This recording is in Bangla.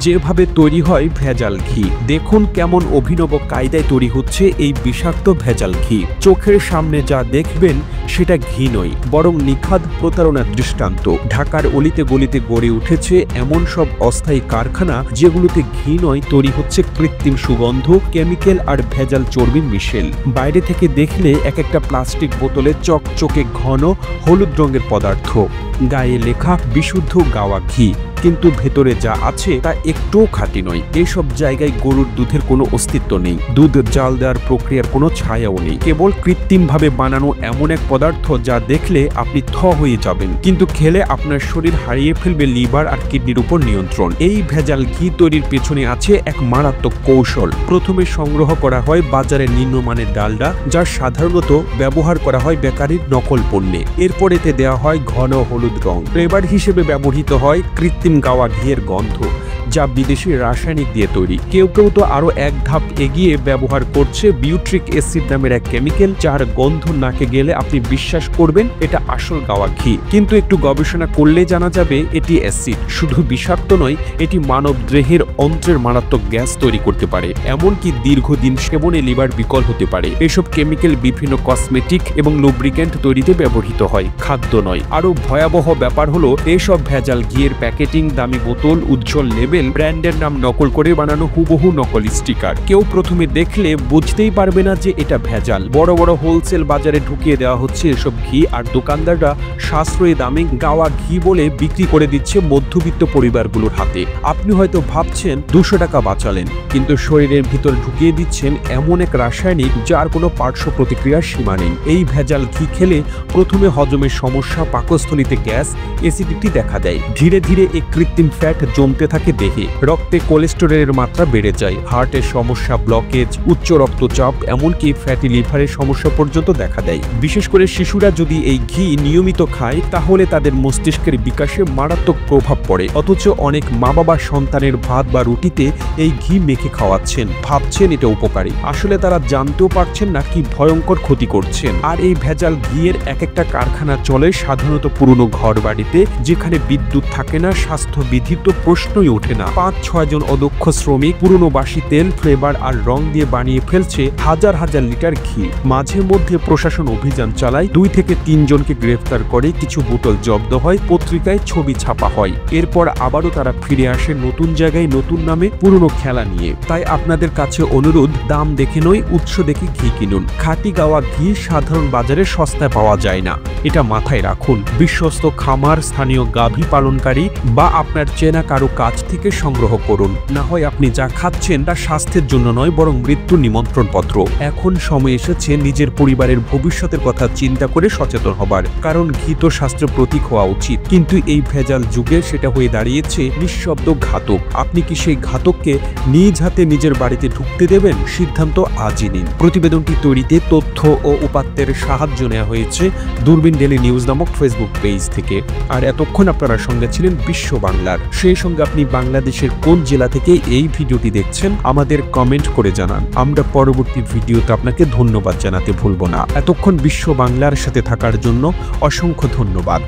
যেভাবে তৈরি হয় ভেজাল ঘি। দেখুন কেমন অভিনব কায়দায় তৈরি হচ্ছে এই বিষাক্ত ভেজাল ঘি। চোখের সামনে যা দেখবেন সেটা ঘি নয়, বরং নিখাদ প্রতারণার দৃষ্টান্ত। ঢাকার অলিতে গলিতে গড়ে উঠেছে এমন সব অস্থায়ী কারখানা যেগুলোতে ঘি নয়, তৈরি হচ্ছে কৃত্রিম সুগন্ধ, কেমিক্যাল আর ভেজাল চর্বির মিশেল। বাইরে থেকে দেখলে এক একটা প্লাস্টিক বোতলে চকচকে ঘন হলুদ রঙের পদার্থ, গায়ে লেখা বিশুদ্ধ গাওয়া ঘি, কিন্তু ভেতরে যা আছে তা একটুও খাঁটি নয়। এসব জায়গায় গরুর দুধের কোনো অস্তিত্ব নেই, দুধ জাল দেওয়ার প্রক্রিয়ার কোনো ছায়াও নেই, কেবল কৃত্রিমভাবে বানানো এমন এক পদার্থ যা দেখলে আপনি থ হয়ে যাবেন, কিন্তু খেলে আপনার শরীর হারিয়ে ফেলবে লিভার আর কিডনির উপর নিয়ন্ত্রণ। এই ভেজাল ঘি তৈরির পেছনে আছে এক মারাত্মক কৌশল। প্রথমে সংগ্রহ করা হয় বাজারে নিম্নমানের ডালডা, যা সাধারণত ব্যবহার করা হয় বেকারির নকল পণ্যে। এরপর এতে দেওয়া হয় ঘন হলুদ রং। ফ্লেভার হিসেবে ব্যবহৃত হয় কৃত্রিম গাওয়া ঘিয়ের গন্ধ, যা বিদেশি রাসায়নিক দিয়ে তৈরি। কেউ কেউ তো আরো এক ধাপ এগিয়ে ব্যবহার করছে বিউট্রিক অ্যাসিড নামের এক কেমিক্যাল, যার গন্ধ নাকে গেলে আপনি বিশ্বাস করবেন এটা আসল গাওয়া ঘি। কিন্তু একটু গবেষণা করলে জানা যাবে এটি অ্যাসিড। শুধু বিষাক্ত নয়, এটি মানব দেহের অন্ত্রের মারাত্মক গ্যাস তৈরি করতে পারে, এমনকি দীর্ঘদিন সেবনে লিভার বিকল হতে পারে। এসব কেমিক্যাল বিভিন্ন কসমেটিক এবং লুব্রিক্যান্ট তৈরিতে ব্যবহৃত হয়, খাদ্য নয়। আরো ভয়াবহ ব্যাপার হলো এসব ভেজাল ঘিয়ের প্যাকেটিং, দামি বোতল, উজ্জ্বল লেবেল, ব্র্যান্ডের নাম নকল করে বানানো হুবহু নকল স্টিকার। কেউ প্রথমে দেখলে বুঝতেই পারবে না যে এটা ভেজাল। বড় বড় হোলসেল বাজারে ঢুকিয়ে দেওয়া হচ্ছে এসব ঘি, আর দোকানদাররা সাশ্রয়ী দামে গাওয়া ঘি বলে বিক্রি করে দিচ্ছে মধ্যবিত্ত পরিবারগুলোর হাতে। আপনি হয়তো ভাবছেন 200 টাকা বাঁচালেন, কিন্তু শরীরের ভিতর ঢুকিয়ে দিচ্ছেন এমন এক রাসায়নিক যার কোনো পার্শ্ব প্রতিক্রিয়ার সীমা নেই। এই ভেজাল ঘি খেলে প্রথমে হজমের সমস্যা, পাকস্থলীতে গ্যাস, অ্যাসিডিটি দেখা দেয়। ধীরে ধীরে এই কৃত্রিম ফ্যাট জমতে থাকে দেহে, রক্তে কোলেস্টেরলের মাত্রা বেড়ে যায়, হার্টের সমস্যা, ব্লকেজ, উচ্চ রক্তচাপ, এমনকি ফ্যাটি লিভারের সমস্যা পর্যন্ত দেখা দেয়। বিশেষ করে শিশুরা যদি এই ঘি নিয়মিত খায় তাহলে তাদের মস্তিষ্কের বিকাশে মারাত্মক প্রভাব পড়ে। অথচ অনেক মা বাবা সন্তানের ভাত বা রুটিতে এই ঘি মেখে খাওয়াচ্ছেন, ভাবছেন এটা উপকারী। আসলে তারা জানতেও পারছেন না কি ভয়ঙ্কর ক্ষতি করছেন। আর এই ভেজাল ঘিয়ের এক একটা কারখানা চলে সাধারণত পুরনো ঘর বাড়িতে, যেখানে বিদ্যুৎ থাকে না, স্বাস্থ্যবিধির তো প্রশ্নই ওঠে না। 5-6 জন অদক্ষ শ্রমিক পুরনো বাসি তেল, ফ্লেভার আর রং দিয়ে বানিয়ে ফেলছে হাজার হাজার লিটার ঘি। মাঝে মধ্যে প্রশাসন অভিযান চালায়, 2 থেকে 3 জনকে গ্রেফতার করে, কিছু বোতল জব্দ হয়, পত্রিকায় ছবি ছাপা হয়। এরপর আবারও তারা ফিরে আসে নতুন জায়গায়, নতুন নামে, পুরনো খেলা নিয়ে। তাই আপনাদের কাছে অনুরোধ, দাম দেখে নয়, উৎস দেখে ঘি কিনুন। খাঁটি গাওয়া ঘি সাধারণ বাজারে সস্তায় পাওয়া যায় না, এটা মাথায় রাখুন। বিশ্বস্ত খামার, স্থানীয় গাভী পালনকারী বা আপনার চেনা কারো কাছ থেকে সংগ্রহ করুন। না হয় আপনি যা খাচ্ছেন তা স্বাস্থ্যের জন্য নয়, বরং মৃত্যুর নিমন্ত্রণ পত্র। এখন সময় এসেছে নিজের পরিবারের ভবিষ্যতের কথা চিন্তা করে সচেতন হবার, কারণ ঘি তো স্বাস্থ্যের প্রতীক হওয়া উচিত, কিন্তু এই ভেজাল যুগে সেটা হয়ে দাঁড়িয়েছে নিঃশব্দ ঘাতক। আপনি কি সেই ঘাতককে নিজ হাতে নিজের বাড়িতে ঢুকতে দেবেন? সিদ্ধান্ত আজই নিন। প্রতিবেদনটি তৈরিতে তথ্য ও উপাত্তের সাহায্য নেওয়া হয়েছে দূরবীন ডেইলি নিউজ নামক ফেসবুক পেজ থেকে। আর এতক্ষণ আপনারা সঙ্গে ছিলেন বিশ্ব বাংলার। সেই সঙ্গে আপনি বাংলাদেশের কোন জেলা থেকে এই ভিডিওটি দেখছেন আমাদের কমেন্ট করে জানান। আমরা পরবর্তী ভিডিওতে আপনাকে ধন্যবাদ জানাতে ভুলব না। এতক্ষণ বিশ্ব বাংলার সাথে থাকার জন্য অসংখ্য ধন্যবাদ।